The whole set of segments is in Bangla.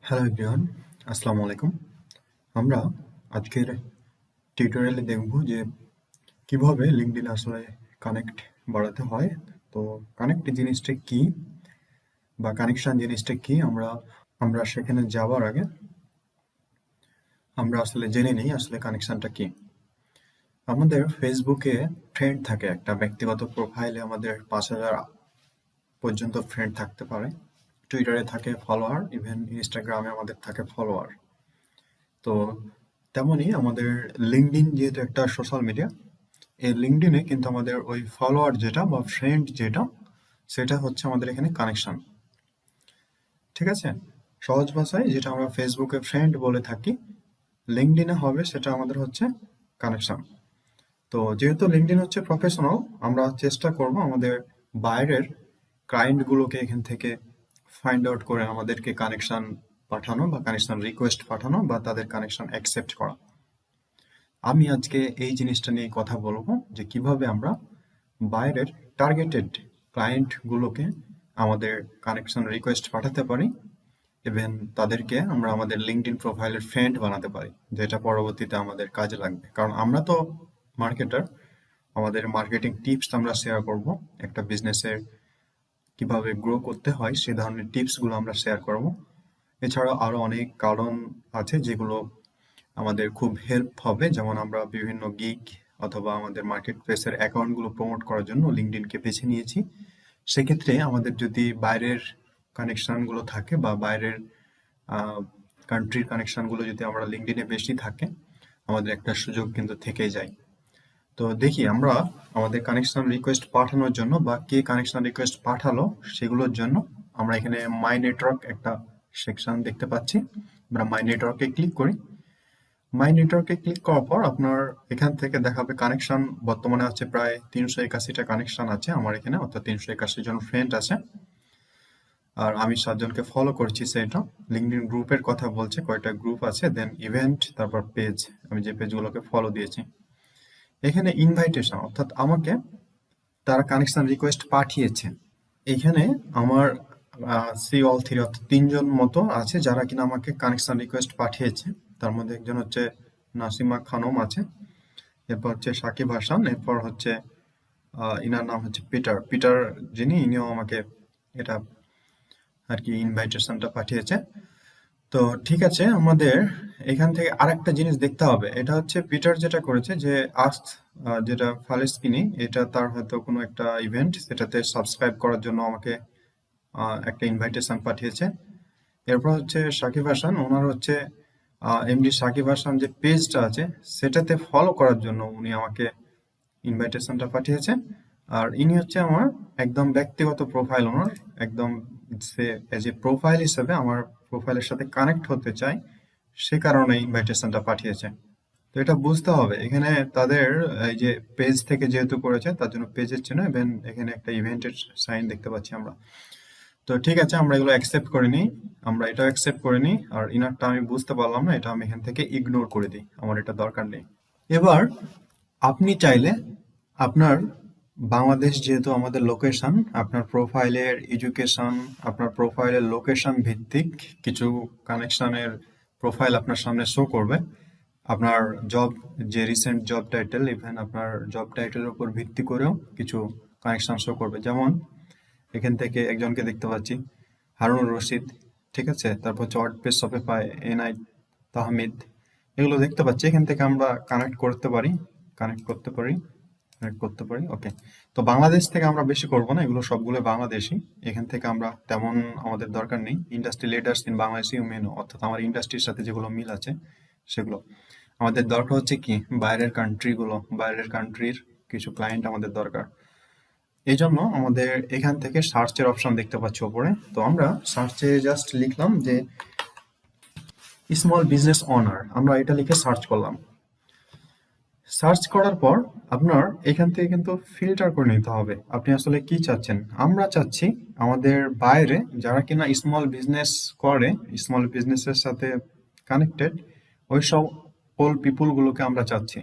হ্যালো এভরিওয়ান, আসসালামু আলাইকুম। আমরা আজকের টিউটোরিয়ালে দেখব যে কিভাবে লিঙ্কডইন আসলে কানেক্ট বাড়াতে হয়। তো কানেক্ট জিনিসটা কি বা কানেকশন জিনিসটা কি আমরা সেখানে যাওয়ার আগে আমরা আসলে জেনে নিই আসলে কানেকশনটা কি। আমাদের ফেসবুকে ফ্রেন্ড থাকে, একটা ব্যক্তিগত প্রোফাইলে আমাদের 5,000 পর্যন্ত ফ্রেন্ড থাকতে পারে। টুইটারে থাকে ফলোয়ার, ইভেন ইনস্টাগ্রামে আমাদের থাকে ফলোয়ার। তো তেমনই আমাদের লিঙ্কডইন যেহেতু একটা সোশ্যাল মিডিয়া, এই লিঙ্কডইনে কিন্তু আমাদের ওই ফলোয়ার যেটা বা ফ্রেন্ড যেটা, সেটা হচ্ছে আমাদের এখানে কানেকশন। ঠিক আছে, সহজ ভাষায় যেটা আমরা ফেসবুকে ফ্রেন্ড বলে থাকি, লিঙ্কডইনে হবে সেটা আমাদের হচ্ছে কানেকশন। তো যেহেতু লিঙ্কডইন হচ্ছে প্রফেশনাল, আমরা চেষ্টা করব আমাদের বাইরের ক্লায়েন্টগুলোকে এখান থেকে ফাইন্ড আউট করে আমাদেরকে কানেকশন পাঠানো বা কানেকশন রিকোয়েস্ট পাঠানো বা তাদের কানেকশন অ্যাকসেপ্ট করা। আমি আজকে এই জিনিসটা নিয়ে কথা বলবো যে কিভাবে আমরা বাইরের টার্গেটেড ক্লায়েন্টগুলোকে আমাদের কানেকশন রিকোয়েস্ট পাঠাতে পারি, ইভেন তাদেরকে আমরা আমাদের লিঙ্কডইন প্রোফাইলের ফ্রেন্ড বানাতে পারি, যেটা পরবর্তীতে আমাদের কাজে লাগবে। কারণ আমরা তো মার্কেটার, আমাদের মার্কেটিং টিপস আমরা শেয়ার করব, একটা বিজনেসের কিভাবে গ্রো করতে হয় সে ধরনের টিপসগুলো আমরা শেয়ার করব। এছাড়াও আরো অনেক কারণ আছে যেগুলো আমাদের খুব হেল্প হবে, যেমন আমরা বিভিন্ন গিগ অথবা আমাদের মার্কেট প্লেসের অ্যাকাউন্টগুলো প্রমোট করার জন্য লিঙ্কডইনকে বেছে নিয়েছি। সেক্ষেত্রে আমাদের যদি বাইরের কানেকশনগুলো থাকে বা বাইরের কান্ট্রির কানেকশনগুলো যদি আমরা লিঙ্কডইনে বেশি থাকে, আমাদের একটা সুযোগ কিন্তু থেকেই যায়। তো দেখি আমরা আমাদের কানেকশন রিকোয়েস্ট পাঠানোর জন্য বা কে কানেকশন রিকোয়েস্ট পাঠালো সেগুলোর জন্য আমরা এখানে মাই নেটওয়ার্ক একটা সেকশন দেখতে পাচ্ছি। আমরা মাই নেটওয়ার্কে ক্লিক করি। মাই নেটওয়ার্কে ক্লিক করার পর আপনার এখান থেকে দেখাবে কানেকশন বর্তমানে আছে প্রায় 381টা কানেকশন আছে আমার এখানে, অর্থাৎ 381 জন ফ্রেন্ড আছে। আর আমি 7 জনকে ফলো করছি। সেটা লিঙ্কডইন গ্রুপের কথা বলছে, কয়টা গ্রুপ আছে, দেন ইভেন্ট, তারপর পেজ, আমি যে পেজগুলোকে ফলো দিয়েছি। এখানে ইনভাইটেশন, অর্থাৎ আমাকে তারা কানেকশন রিকোয়েস্ট পাঠিয়েছে। এখানে আমার সি অল থ্রি, অর্থাৎ 3জন মতো আছে যারা কিনা আমাকে কানেকশন রিকোয়েস্ট পাঠিয়েছে। তার মধ্যে একজন হচ্ছে নাসিমা খানম আছে, এরপর হচ্ছে সাকিব হাসান, এরপর হচ্ছে ইনার নাম হচ্ছে পিটার যিনি, ইনিও আমাকে এটা আর কি ইনভাইটেশনটা পাঠিয়েছে। তো ঠিক আছে, আমাদের এখান থেকে আরেকটা জিনিস দেখতে হবে। এটা হচ্ছে পিটার যেটা করেছে যে আস্ক, যেটা ফালেস্তিনি, এটা তার হয়তো কোনো একটা ইভেন্ট, সেটাতে সাবস্ক্রাইব করার জন্য আমাকে একটা ইনভাইটেশন পাঠিয়েছে। এরপর হচ্ছে সাকিব হাসান, ওনার হচ্ছে এমডি সাকিব হাসান যে পেজটা আছে সেটাতে ফলো করার জন্য উনি আমাকে ইনভাইটেশনটা পাঠিয়েছে। আর ইনি হচ্ছে আমার একদম ব্যক্তিগত প্রোফাইল, ওনার একদম সে এজ এ প্রোফাইল হিসেবে আমার প্রোফাইলের সাথে কানেক্ট হতে চাই, সে কারণে ইনভাইটেশনটা পাঠিয়েছে। তো এটা বুঝতে হবে, এখানে তাদের এই যে পেজ থেকে যেহেতু করেছে তার জন্য পেজের চিহ্ন, এবং এখানে একটা ইভেন্টের সাইন দেখতে পাচ্ছি আমরা। তো ঠিক আছে, আমরা এগুলো অ্যাকসেপ্ট করে নিই, আমরা এটাও অ্যাকসেপ্ট করে নিই। আর ইনারটা আমি বুঝতে পারলাম না, এটা আমি এখান থেকে ইগনোর করে দিই, আমার এটা দরকার নেই। এবার আপনি চাইলে আপনার বাংলাদেশ যেহেতু আমাদের লোকেশন, আপনার প্রোফাইলের এডুকেশন, আপনার প্রোফাইলের লোকেশন ভিত্তিক কিছু কানেকশনের প্রোফাইল আপনার সামনে শো করবে। আপনার জব, যে রিসেন্ট জব টাইটেল, ইভেন আপনার জব টাইটেলের উপর ভিত্তি করেও কিছু কানেকশন শো করবে। যেমন এখান থেকে একজনকে দেখতে পাচ্ছি, হারুন রশিদ, ঠিক আছে, তারপর হচ্ছে ওয়ার্ডপ্রেস শপিফাই এনআই তাহমিদ, এগুলো দেখতে পাচ্ছি। এখান থেকে আমরা কানেক্ট করতে পারি। ওকে। তো বাংলাদেশ থেকে আমরা বেশি করব না, এগুলো সবগুলো বাংলাদেশি, এখান থেকে আমরা তেমন আমাদের দরকার নেই। Industry leaders in Bangladeshi menu, অর্থাৎ আমার ইন্ডাস্ট্রির সাথে যেগুলো মিল আছে সেগুলো আমাদের দরকার। হচ্ছে কি, বাইরের কান্ট্রির কিছু ক্লায়েন্ট আমাদের দরকার। এই জন্য আমাদের এখান থেকে সার্চের অপশন দেখতে পাচ্ছি ওপরে। তো আমরা সার্চে জাস্ট লিখলাম যে স্মল বিজনেস ওনার, আমরা এটা লিখে সার্চ করলাম। সার্চ করার পর আপনার এখান থেকে কিন্তু ফিল্টার করে নিতে হবে আপনি আসলে কি চাচ্ছেন। আমরা চাচ্ছি আমাদের বাইরে যারা কিনা স্মল বিজনেস করে, স্মল বিজনেসের সাথে কানেক্টেড, ওই সব অল পিপুল গুলোকে আমরা চাচ্ছি।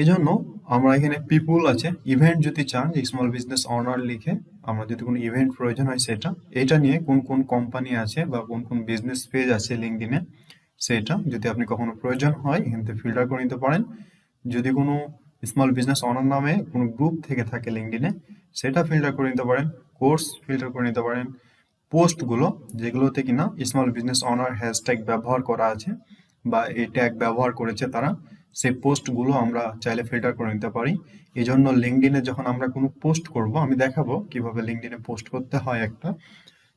এই জন্য আমরা এখানে পিপুল আছে, ইভেন্ট যদি চান যে স্মল বিজনেস অনার লিখে আমরা যদি কোনো ইভেন্ট প্রয়োজন হয় সেটা, এটা নিয়ে কোন কোন কোম্পানি আছে বা কোন কোন বিজনেস পেজ আছে লিঙ্কডইনে সেটা যদি আপনি কখনো প্রয়োজন হয় এখান থেকে ফিল্টার করে নিতে পারেন। যদি কোনো স্মল বিজনেস অনার নামে কোনো গ্রুপ থেকে থাকে লিঙ্কডইনে সেটা ফিল্টার করে নিতে পারেন। কোর্স ফিল্টার করে নিতে পারেন। পোস্টগুলো যেগুলোতে কিনা স্মল বিজনেস অনার হ্যাশট্যাগ ব্যবহার করা আছে বা এই ট্যাগ ব্যবহার করেছে তারা, সেই পোস্টগুলো আমরা চাইলে ফিল্টার করে নিতে পারি। এই জন্য লিঙ্কডইনে যখন আমরা কোনো পোস্ট করব, আমি দেখাবো কিভাবে লিঙ্কডইনে পোস্ট করতে হয় একটা,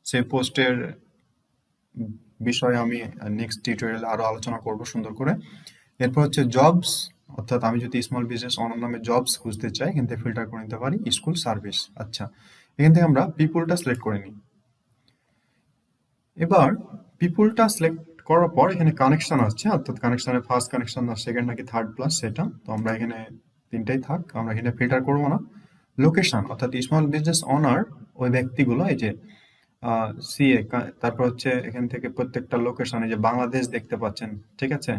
সেই পোস্টের বিষয়ে আমি নেক্সট টিউটোরিয়ালে আরো আলোচনা করব সুন্দর করে। এরপর হচ্ছে জবস, অর্থাৎ আমি যদি স্মল বিজনেস অনার নামে জবস খুঁজতে চাই এখান থেকে ফিল্টার করে নিতে পারি স্কুল সার্ভিস। আচ্ছা, এখান থেকে আমরা পিপুলটা সিলেক্ট করে নিই। এবার পিপুলটা সিলেক্ট করার পর এখানে কানেকশন আসছে, অর্থাৎ কানেকশনের ফার্স্ট কানেকশন না সেকেন্ড নাকি থার্ড প্লাস সেটা, তো আমরা এখানে তিনটাই থাক, আমরা এখানে ফিল্টার করবো না। লোকেশন, অর্থাৎ স্মল বিজনেস অনার ওই ব্যক্তিগুলো এই যে সিএ, তারপর হচ্ছে এখান থেকে প্রত্যেকটা লোকেশন, এই যে বাংলাদেশ দেখতে পাচ্ছেন, ঠিক আছে।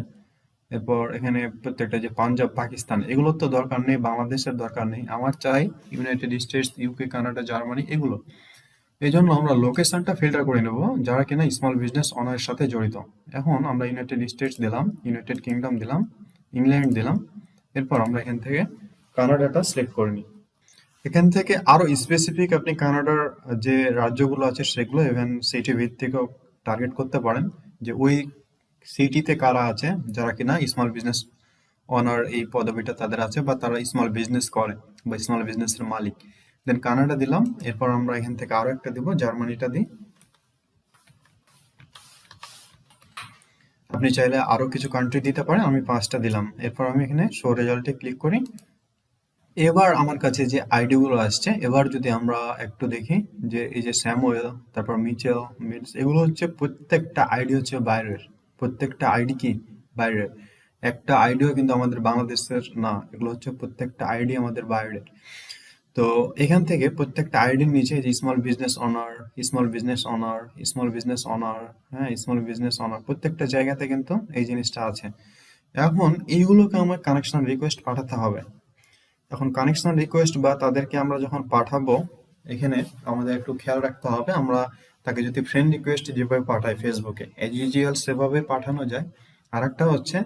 এরপর এখানে প্রত্যেকটা যে পাঞ্জাব, পাকিস্তান, এগুলোর তো দরকার নেই, বাংলাদেশের দরকার নেই, আমার চাই United states, UK, Canada, Germany, এগুলো। এই জন্য আমরা লোকেশনটা ফিল্টার করে নেব যারা কিনা স্মল বিজনেস অনারের সাথে জড়িত। এখন আমরা ইউনাইটেড স্টেটস দিলাম, ইউনাইটেড কিংডম দিলাম, ইংল্যান্ড দিলাম। এরপর আমরা এখান থেকে কানাডাটা সিলেক্ট করে নিই। এখান থেকে আরো স্পেসিফিক আপনি কানাডার যে রাজ্যগুলো আছে সেগুলো ইভেন সিটি ভিত্তিকও টার্গেট করতে পারেন, যে ওই সিটিতে কারা আছে যারা কিনা স্মল বিজনেস অনার এই পদবিটা তাদের আছে বা তারা স্মল বিজনেস করে বা স্মল বিজনেসের মালিক। দেন কানাডা দিলাম। এরপর আমরা এখান থেকে আরো একটা দিব, জার্মানিটা দিই। আপনি চাইলে আরো কিছু কান্ট্রি দিতে পারেন, আমি 5টা দিলাম। এরপর আমি এখানে শো রেজাল্টে ক্লিক করি। এবার আমার কাছে যে আইডি গুলো আসছে, এবার যদি আমরা একটু দেখি যে এই যে স্যামুয়েল, তারপর মিচেল, মিটস, এগুলো হচ্ছে প্রত্যেকটা আইডি হচ্ছে বাইরের, প্রত্যেকটা আইডি কি বাইরের। একটা আইডিও কিন্তু আমাদের বাংলাদেশের না, এগুলো হচ্ছে প্রত্যেকটা আইডি আমাদের বাইরের। তো এখান থেকে প্রত্যেকটা আইডির নিচে যে small business honour, small business honour, small business honour, হ্যাঁ স্মল বিজনেস অনার, প্রত্যেকটা জায়গাতে কিন্তু এই জিনিসটা আছে। এখন এইগুলোকে আমার কানেকশন রিকোয়েস্ট পাঠাতে হবে। এখন কানেকশন রিকোয়েস্ট বা তাদেরকে আমরা যখন পাঠাবো, এখানে আমাদের একটু খেয়াল রাখতে হবে, আমরা তাকে যদি ফ্রেন্ড রিকোয়েস্ট যেভাবে পাঠাই ফেসবুকে এজ ইউজুয়াল সেভাবে পাঠানো যায়। আর একটা হচ্ছে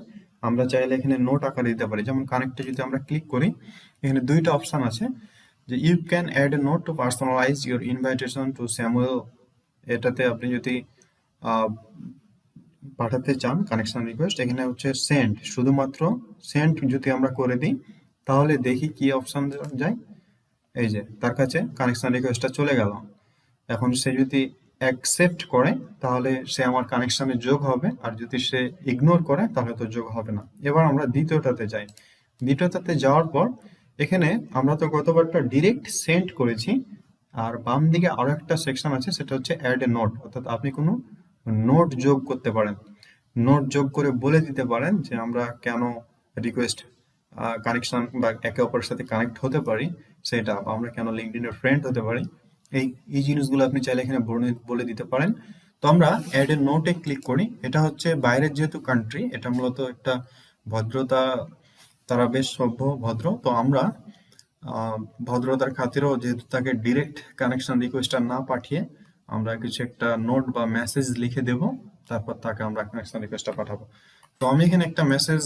আমরা চাইলে এখানে নোট আকারে দিতে পারি, যেমন কানেক্টে যদি আমরা ক্লিক করি এখানে দুইটা অপশন আছে, যে you can add a note to personalize your invitation to Samuel. এটাতে আপনি যদি আহ, পাঠাতে চান কানেকশন রিকোয়েস্ট, এখানে হচ্ছে সেন্ড, শুধুমাত্র সেন্ড যদি আমরা করে দিই তাহলে দেখি কি অপশন যায়। এই যে তার কাছে কানেকশন রিকোয়েস্টটা চলে গেল। এখন সে যদি অ্যাকসেপ্ট করে তাহলে সে আমার কানেকশনে যোগ হবে, আর যদি সে ইগনোর করে তাহলে তো যোগ হবে না। এবার আমরা দ্বিতীয়টাতে যাই। দ্বিতীয়টাতে যাওয়ার পর এখানে আমরা তো গতবারটা ডিরেক্ট সেন্ড করেছি, আর বাম দিকে আরো একটা সেকশন আছে, সেটা হচ্ছে অ্যাড এ নোট, অর্থাৎ আপনি কোনো নোট যোগ করতে পারেন। নোট যোগ করে বলে দিতে পারেন যে আমরা কেন রিকোয়েস্ট কানেকশন বা একে অপরের সাথে কানেক্ট হতে পারি সেটা, বা আমরা কেন লিঙ্কডইনের ফ্রেন্ড হতে পারি, এই এই জিনিসগুলো আপনি চাইলে এখানে বলে দিতে পারেন। তো আমরা অ্যাড এ নোটে ক্লিক করি। এটা হচ্ছে বাইরের যেহেতু কান্ট্রি, এটা মূলত একটা ভদ্রতা, তারা বেশ সভ্য ভদ্র, তো আমরা ভদ্রতার খাতিরেও যেহেতু তাকে ডিরেক্ট কানেকশন রিকোয়েস্টটা না পাঠিয়ে আমরা কিছু একটা নোট বা মেসেজ লিখে দেব, তারপর তাকে আমরা কানেকশন রিকোয়েস্টটা পাঠাবো। তো আমি এখানে একটা মেসেজ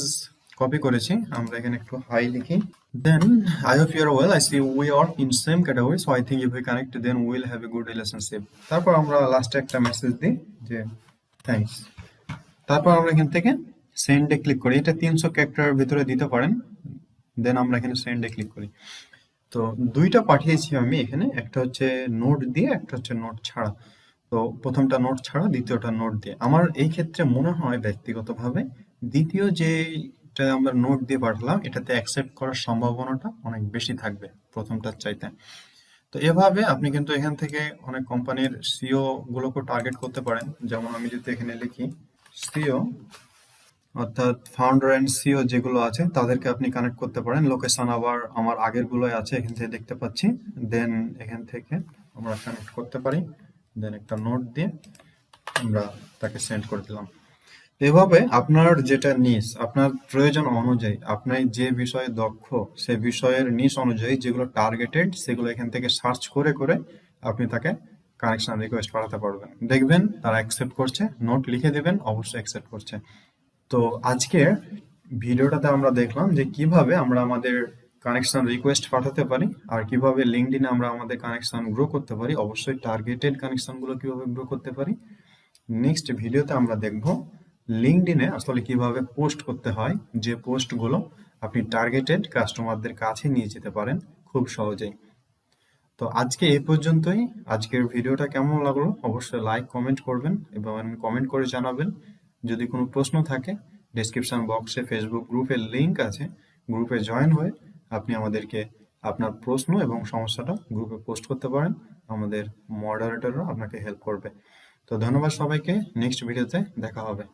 কপি করেছি, আমরা এখানে একটু হাই লিখি। দেন I hope you are well, I see we are in same category, so I think if we connect then we will have a good relationship. তারপর আমরা লাস্টে একটা মেসেজ দিই যে থ্যাঙ্কস। তারপর আমরা এখান থেকে সেন্ডে ক্লিক করি, এটা 300 ক্যারেক্টারের ভিতরে দিতে পারেন। দেন আমরা এখানে সেন্ডে ক্লিক করি। তো দুইটা পাঠিয়েছি আমি এখানে, একটা হচ্ছে নোট দিয়ে, একটা হচ্ছে নোট ছাড়া। তো প্রথমটা নোট ছাড়া, দ্বিতীয়টা নোট দিয়ে। আমার এই ক্ষেত্রে মনে হয় ব্যক্তিগতভাবে দ্বিতীয় যেটা আমরা নোট দিয়ে পাঠালাম এটাতে অ্যাকসেপ্ট করার সম্ভাবনাটা অনেক বেশি থাকবে প্রথমটার চাইতে। তো এভাবে আপনি কিন্তু এখান থেকে অনেক কোম্পানির সিও গুলোকে টার্গেট করতে পারেন। যেমন আমি যদি এখানে লিখি সিও, অর্থাৎ ফাউন্ডার এন্ড সিও যেগুলো আছে তাদেরকে আপনি কানেক্ট করতে পারেন। লোকেশন আবার আমার আগের গুলোই আছে, এখান থেকে দেখতে পাচ্ছি। দেন এখান থেকে আমরা কানেক্ট করতে পারি। দেন একটা নোট দিয়ে আমরা তাকে সেন্ড করে দিলাম। এভাবে আপনার যেটা নিশ, আপনার প্রয়োজন অনুযায়ী, আপনি যে বিষয়ে দক্ষ সে বিষয়ের নিশ অনুযায়ী যেগুলো টার্গেটেড সেগুলো এখান থেকে সার্চ করে করে আপনি তাকে কানেকশন রিকোয়েস্ট পাঠাতে পারবেন। দেখবেন তারা অ্যাকসেপ্ট করছে, নোট লিখে দেবেন, অবশ্যই অ্যাকসেপ্ট করছে। তো আজকে ভিডিওটাতে আমরা দেখলাম যে কিভাবে আমরা আমাদের কানেকশন রিকোয়েস্ট পাঠাতে পারি আর কিভাবে লিঙ্কডইনে আমরা আমাদের কানেকশন গ্রো করতে পারি, অবশ্যই টার্গেটেড কানেকশনগুলো কিভাবে গ্রো করতে পারি। নেক্সট ভিডিওতে আমরা দেখব লিঙ্কডইনে আসলে কিভাবে পোস্ট করতে হয়, যে পোস্টগুলো আপনি টার্গেটেড কাস্টমারদের কাছে নিয়ে যেতে পারেন খুব সহজেই। তো আজকে এই পর্যন্তই। আজকের ভিডিওটা কেমন লাগলো অবশ্যই লাইক কমেন্ট করবেন এবং কমেন্ট করে জানাবেন। যদি কোনো প্রশ্ন থাকে ডেসক্রিপশন বক্সে ফেসবুক গ্রুপের লিংক আছে, গ্রুপে জয়েন হয়ে আপনি আমাদেরকে আপনার প্রশ্ন এবং সমস্যাটা গ্রুপে পোস্ট করতে পারেন। আমাদের মডারেটররা আপনাকে হেল্প করবে। তো ধন্যবাদ সবাইকে, নেক্সট ভিডিওতে দেখা হবে।